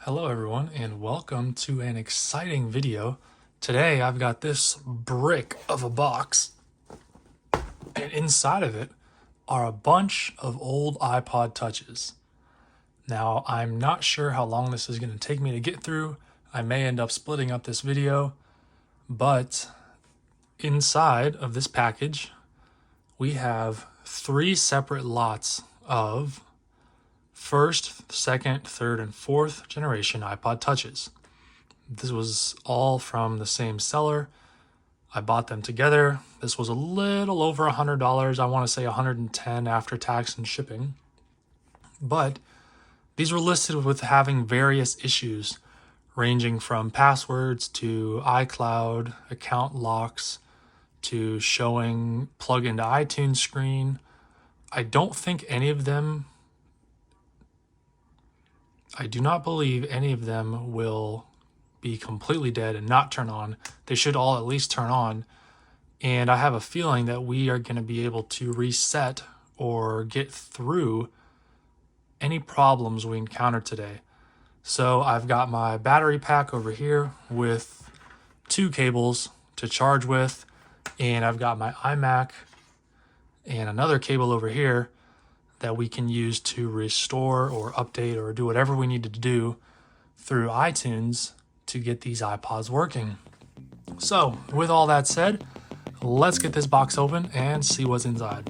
Hello everyone and welcome to an exciting video. Today I've got this brick of a box and inside of it are a bunch of old iPod touches. Now I'm not sure how long this is going to take me to get through. I may end up splitting up this video, but inside of this package we have three separate lots of first, second, third, and fourth generation iPod touches. This was all from the same seller. I bought them together. This was a little over $100. I want to say $110 after tax and shipping. But these were listed with having various issues ranging from passwords to iCloud, account locks, to showing plug into iTunes screen. I do not believe any of them will be completely dead and not turn on. They should all at least turn on. And I have a feeling that we are going to be able to reset or get through any problems we encounter today. So I've got my battery pack over here with two cables to charge with, and I've got my iMac and another cable over here that we can use to restore or update or do whatever we need to do through iTunes to get these iPods working. So with all that said, let's get this box open and see what's inside.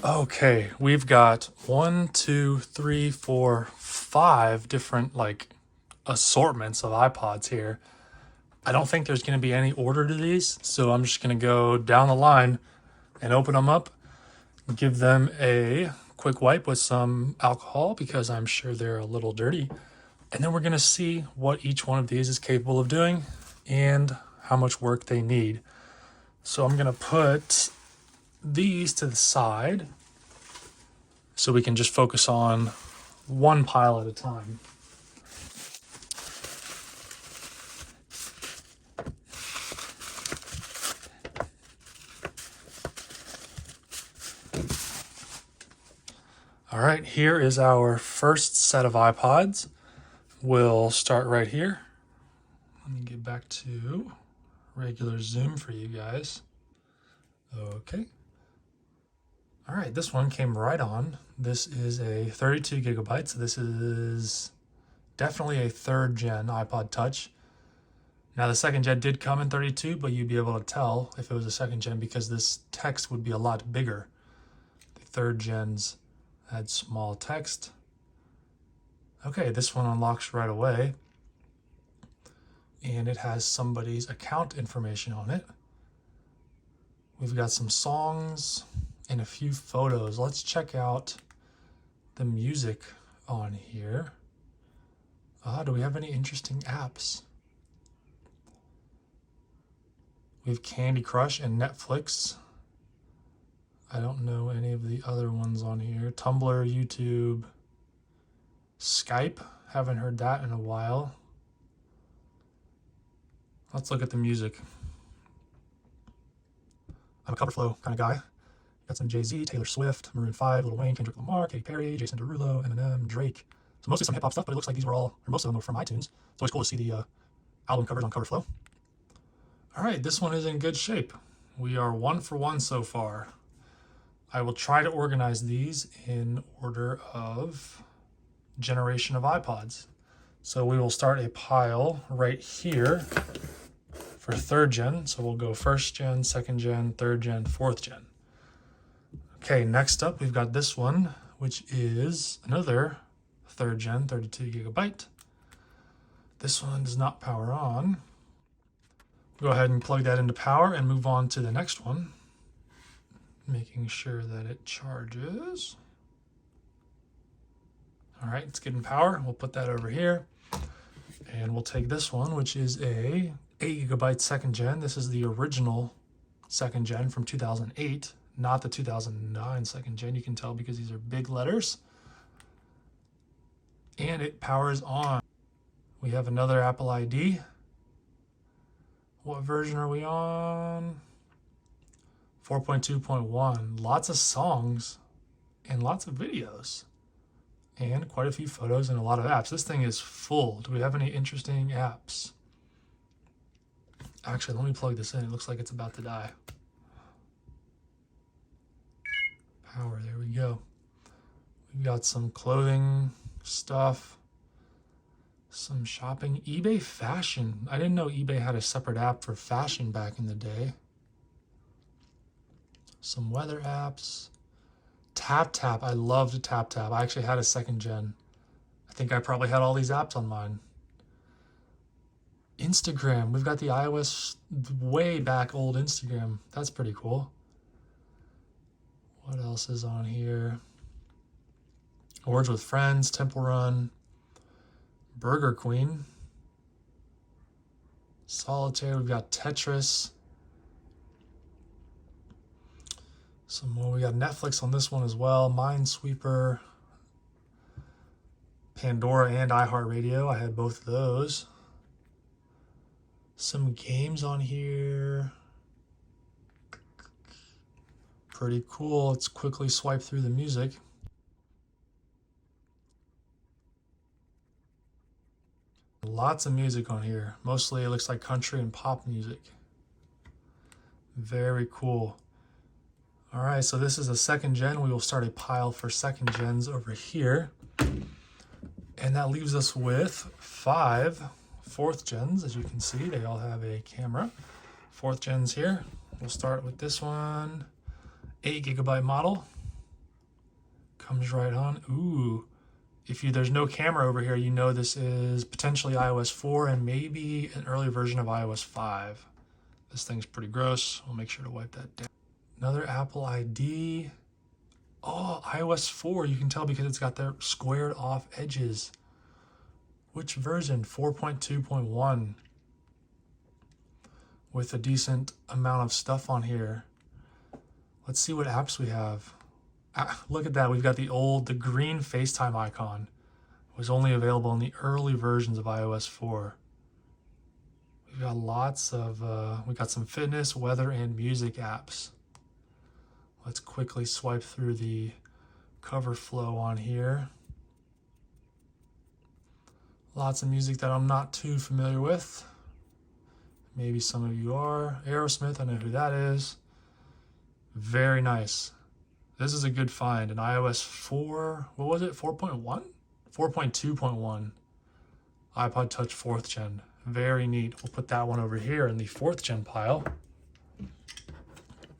Okay, we've got 5 different assortments of iPods here. I don't think there's going to be any order to these, so I'm just going to go down the line and open them up, give them a quick wipe with some alcohol because I'm sure they're a little dirty, and then we're going to see what each one of these is capable of doing and how much work they need. So I'm going to put these to the side so we can just focus on one pile at a time. All right, here is our first set of iPods. We'll start right here. Let me get back to regular zoom for you guys. Okay. All right, this one came right on. This is a 32 gigabytes. This is definitely a third gen iPod Touch. Now the second gen did come in 32, but you'd be able to tell if it was a second gen because this text would be a lot bigger. The third gens had small text. Okay, this one unlocks right away. And it has somebody's account information on it. We've got some songs and a few photos. Let's check out the music on here. Do we have any interesting apps? We have Candy Crush and Netflix. I don't know any of the other ones on here. Tumblr, YouTube, Skype. Haven't heard that in a while. Let's look at the music. I'm a cover flow kind of guy. Got some Jay-Z, Taylor Swift, Maroon 5, Lil Wayne, Kendrick Lamar, Katy Perry, Jason Derulo, Eminem, Drake. So mostly some hip-hop stuff, but it looks like these were all, or most of them were from iTunes. It's always cool to see the album covers on Cover Flow. All right, this one is in good shape. We are 1 for 1 so far. I will try to organize these in order of generation of iPods. So we will start a pile right here for third gen. So we'll go first gen, second gen, third gen, fourth gen. Okay, next up we've got this one, which is another third gen, 32 gigabyte. This one does not power on. Go ahead and plug that into power and move on to the next one, making sure that it charges. All right, it's getting power. We'll put that over here. And we'll take this one, which is a 8 gigabyte second gen. This is the original second gen from 2008, not the 2009 second gen. You can tell because these are big letters. and it powers on. We have another Apple ID. What version are we on? 4.2.1. Lots of songs and lots of videos and quite a few photos and a lot of apps. This thing is full. Do we have any interesting apps? Actually, let me plug this in. It looks like it's about to die. Power, there we go. We've got some clothing stuff, some shopping, eBay fashion. I didn't know eBay had a separate app for fashion back in the day. Some weather apps. TapTap, I loved TapTap. I actually had a second gen. I think I probably had all these apps on mine. Instagram, we've got the iOS way back old Instagram. That's pretty cool. What else is on here? Words with Friends, Temple Run, Burger Queen, Solitaire, we've got Tetris. Some more, we got Netflix on this one as well, Minesweeper, Pandora and iHeartRadio. I had both of those. Some games on here. Pretty cool. Let's quickly swipe through the music. Lots of music on here. Mostly it looks like country and pop music. Very cool. All right, so this is a second gen. We will start a pile for second gens over here. And that leaves us with 5 fourth gens. As you can see, they all have a camera. Fourth gens here. We'll start with this one. 8 gigabyte model. Comes right on. Ooh. There's no camera over here, you know this is potentially iOS 4 and maybe an early version of iOS 5. This thing's pretty gross. We'll make sure to wipe that down. Another Apple ID. Oh, iOS 4. You can tell because it's got their squared off edges. Which version? 4.2.1. With a decent amount of stuff on here. Let's see what apps we have. Look at that. We've got the green FaceTime icon. It was only available in the early versions of iOS 4. We've got lots of, we got some fitness, weather, and music apps. Let's quickly swipe through the cover flow on here. Lots of music that I'm not too familiar with. Maybe some of you are. Aerosmith, I know who that is. Very nice. This is a good find. An iOS 4, what was it, 4.1? 4.2.1. iPod Touch 4th gen. Very neat. We'll put that one over here in the 4th gen pile.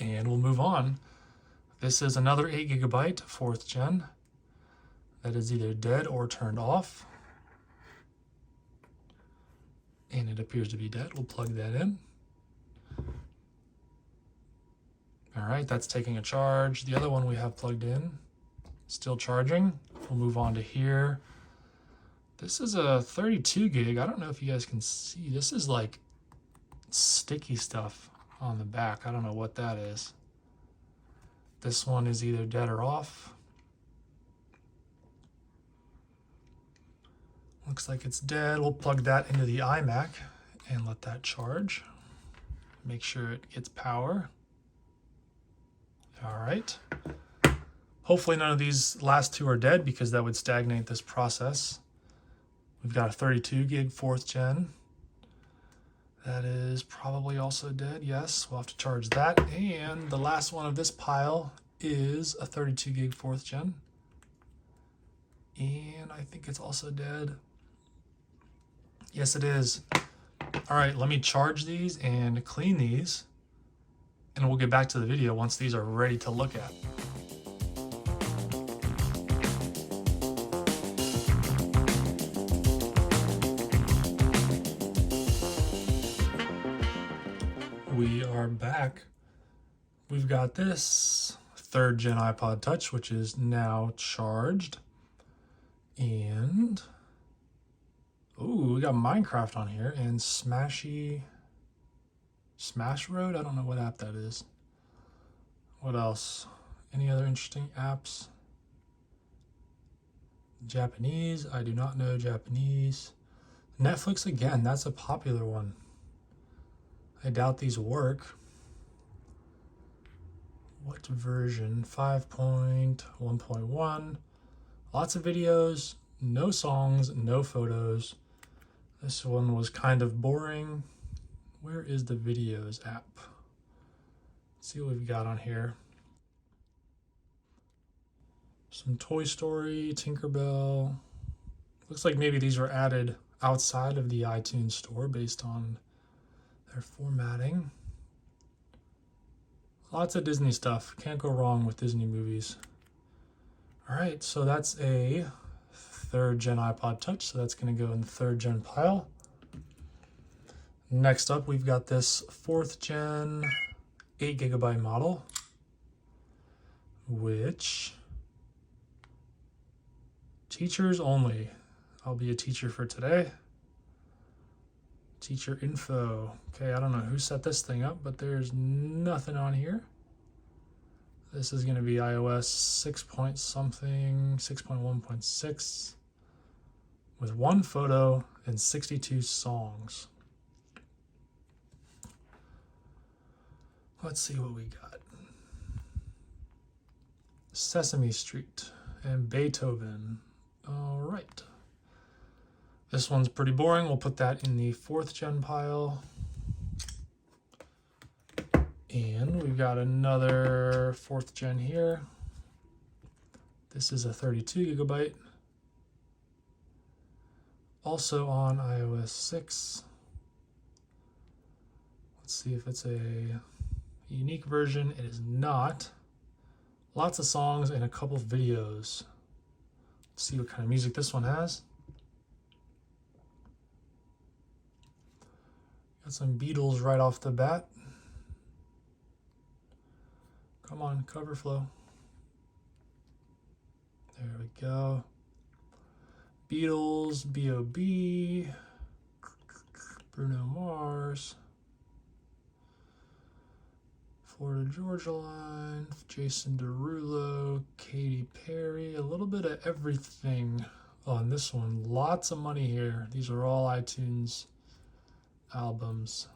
And we'll move on. This is another 8 gigabyte 4th gen. That is either dead or turned off. And it appears to be dead. We'll plug that in. All right, that's taking a charge. The other one we have plugged in, still charging. We'll move on to here. This is a 32 gig. I don't know if you guys can see. This is like sticky stuff on the back. I don't know what that is. This one is either dead or off. Looks like it's dead. We'll plug that into the iMac and let that charge. Make sure it gets power. All right. Hopefully none of these last two are dead because that would stagnate this process. We've got a 32 gig 4th gen. That is probably also dead. Yes, we'll have to charge that. And the last one of this pile is a 32 gig 4th gen. And I think it's also dead. Yes, it is. All right, let me charge these and clean these. And we'll get back to the video once these are ready to look at. We are back. We've got this 3rd gen iPod Touch, which is now charged. And, ooh, we got Minecraft on here and Smash Road? I don't know what app that is. What else? Any other interesting apps? Japanese, I do not know Japanese. Netflix again, that's a popular one. I doubt these work. What version? 5.1.1. Lots of videos, no songs, no photos. This one was kind of boring. Where is the videos app? Let's see what we've got on here. Some Toy Story, Tinkerbell. Looks like maybe these were added outside of the iTunes store based on their formatting. Lots of Disney stuff. Can't go wrong with Disney movies. All right, so that's a 3rd gen iPod Touch, so that's going to go in the 3rd gen pile. Next up, we've got this 4th gen 8GB model, which teachers only. I'll be a teacher for today. Teacher info. Okay, I don't know who set this thing up, but there's nothing on here. This is going to be iOS 6 point something, 6.1.6, with 1 photo and 62 songs. Let's see what we got. Sesame Street and Beethoven. All right. This one's pretty boring. We'll put that in the 4th gen pile. And we've got another 4th gen here. This is a 32GB. Also on iOS 6. Let's see if it's a unique version. It is not. Lots of songs and a couple of videos. Let's see what kind of music this one has. Got some Beatles right off the bat. Come on, cover flow. There we go. Beatles, B.O.B., Bruno Mars, Florida Georgia Line, Jason Derulo, Katy Perry, a little bit of everything on this one. Lots of money here. These are all iTunes albums.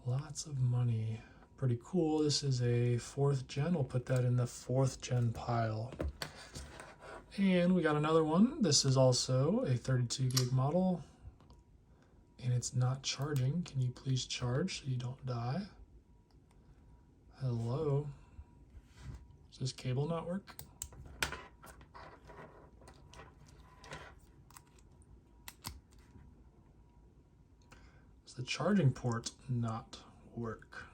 Lots of money. Pretty cool. This is a 4th gen. We'll put that in the 4th gen pile. And we got another one. This is also a 32GB model. And it's not charging. Can you please charge so you don't die? Hello? Does this cable not work? Does the charging port not work?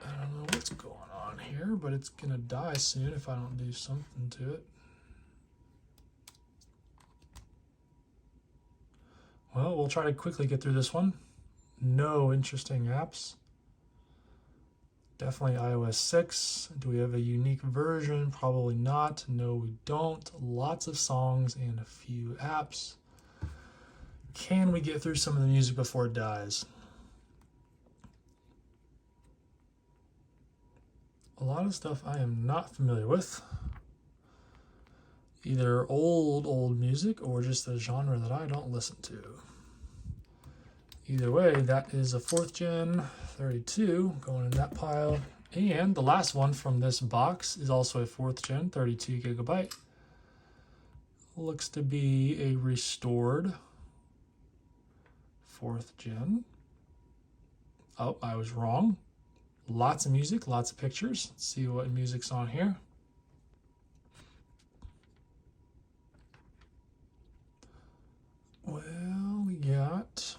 I don't know what's going on here, but it's gonna die soon if I don't do something to it. Well, we'll try to quickly get through this one. No interesting apps. Definitely iOS 6. Do we have a unique version? Probably not. No, we don't. Lots of songs and a few apps. Can we get through some of the music before it dies? A lot of stuff I am not familiar with. Either old music or just a genre that I don't listen to. Either way, that is a 4th gen 32 going in that pile. And the last one from this box is also a 4th gen 32GB. Looks to be a restored 4th gen. Oh, I was wrong. Lots of music, lots of pictures. Let's see what music's on here. Well, we got,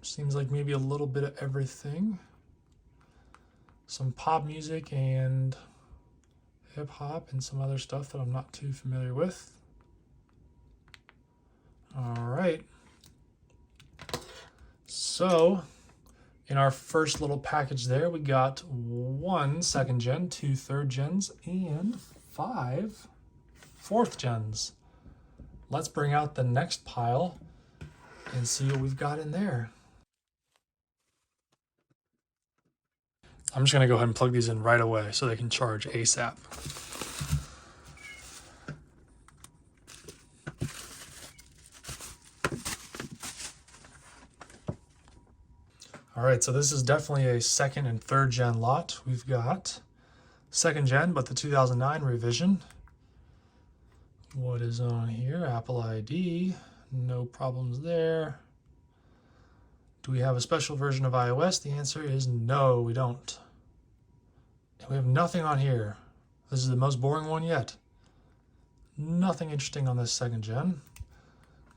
seems like maybe a little bit of everything. Some pop music and hip hop and some other stuff that I'm not too familiar with. All right. So in our first little package there, we got 1 2nd gen, 2 3rd gens, and 5 4th gens. Let's bring out the next pile and see what we've got in there. I'm just going to go ahead and plug these in right away so they can charge ASAP. All right, so this is definitely a second and third gen lot. We've got second gen, but the 2009 revision. What is on here? Apple ID, no problems there. Do we have a special version of iOS? The answer is no, we don't. And we have nothing on here. This is the most boring one yet. Nothing interesting on this second gen.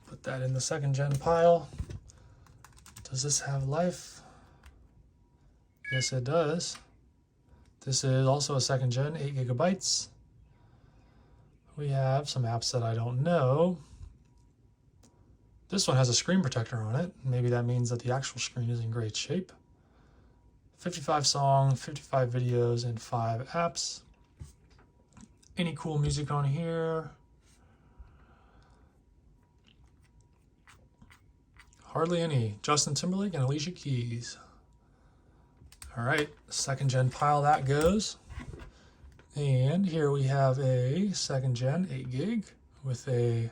Put that in the second gen pile. Does this have life? Yes, it does. This is also a second gen, 8 gigabytes. We have some apps that I don't know. This one has a screen protector on it. Maybe that means that the actual screen is in great shape. 55 songs, 55 videos, and 5 apps. Any cool music on here? Hardly any. Justin Timberlake and Alicia Keys. All right, second gen pile that goes. And here we have a second gen 8 gig with a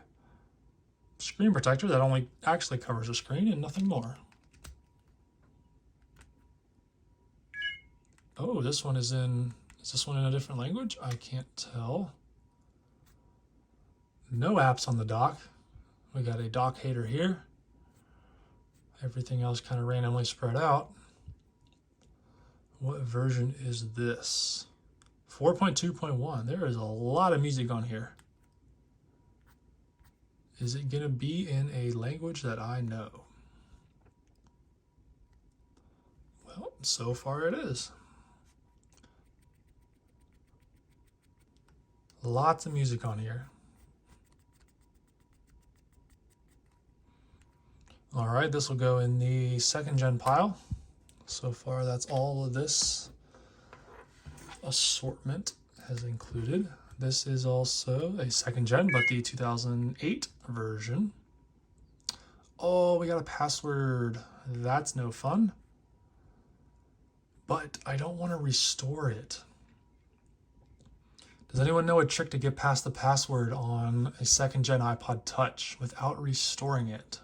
screen protector that only actually covers the screen and nothing more. Oh, this one is this one in a different language? I can't tell. No apps on the dock. We got a dock header here. Everything else kind of randomly spread out. What version is this? 4.2.1. There is a lot of music on here. Is it going to be in a language that I know? Well, so far it is. Lots of music on here. All right, this will go in the second gen pile. So far, that's all of this assortment has included. This is also a second gen, but the 2008 version. Oh, we got a password. That's no fun. But I don't want to restore it. Does anyone know a trick to get past the password on a second gen iPod Touch without restoring it?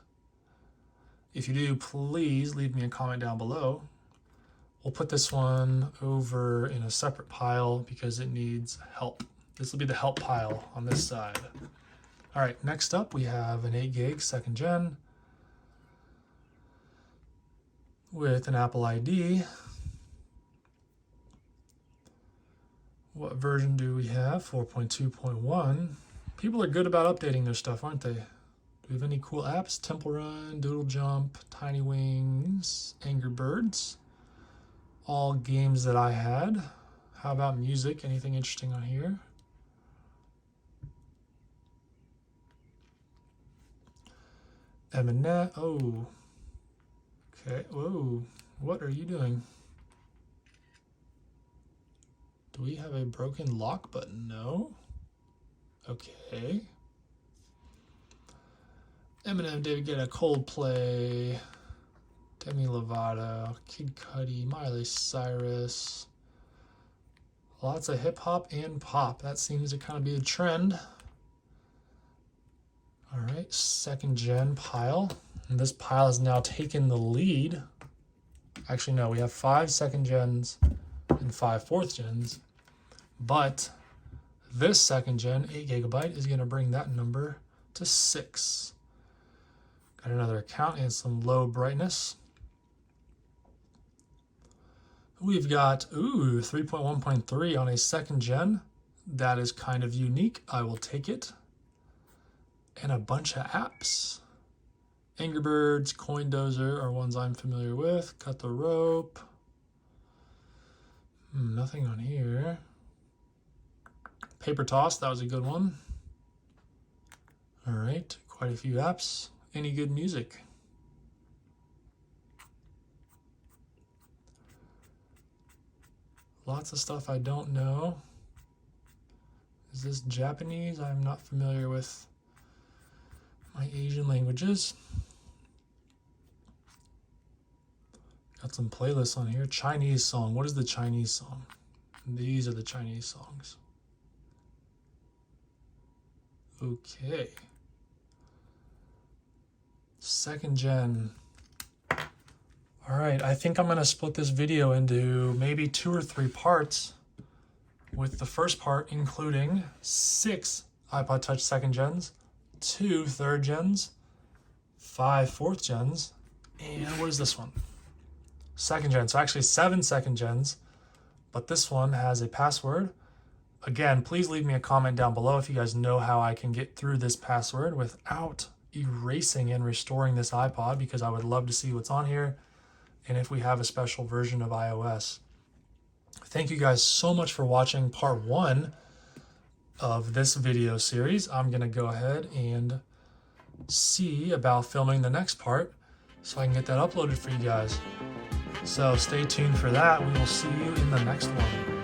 If you do, please leave me a comment down below. We'll put this one over in a separate pile because it needs help. This will be the help pile on this side. All right, next up we have an 8 gig second gen with an Apple ID. What version do we have? 4.2.1. People are good about updating their stuff, aren't they? Do we have any cool apps? Temple Run, Doodle Jump, Tiny Wings, Angry Birds. All games that I had. How about music? Anything interesting on here? Eminem. Oh. Okay. Whoa. What are you doing? Do we have a broken lock button? No. Okay. Eminem, David Guetta, Coldplay, Demi Lovato, Kid Cudi, Miley Cyrus. Lots of hip hop and pop. That seems to kind of be a trend. All right, second gen pile. And this pile has now taken the lead. Actually, no, we have 5 second gens and 5 fourth gens. But this second gen 8 gigabyte is going to bring that number to 6. Got another account and some low brightness. We've got, 3.1.3 on a second gen. That is kind of unique. I will take it. And a bunch of apps. Angry Birds, Coin Dozer are ones I'm familiar with. Cut the Rope. Nothing on here. Paper Toss, that was a good one. All right, quite a few apps. Any good music? Lots of stuff I don't know. Is this Japanese? I'm not familiar with my Asian languages. Got some playlists on here. Chinese song. What is the Chinese song? These are the Chinese songs. Okay. Second gen. All right, I think I'm going to split this video into maybe 2 or 3 parts, with the first part including 6 iPod Touch second gens, 2 third gens, 5 fourth gens, and what is this one? Second gen. So actually 7 second gens, but this one has a password. Again, please leave me a comment down below if you guys know how I can get through this password without erasing and restoring this iPod, because I would love to see what's on here and if we have a special version of iOS. Thank you guys so much for watching part 1 of this video series. I'm going to go ahead and see about filming the next part so I can get that uploaded for you guys. So stay tuned for that. We will see you in the next one.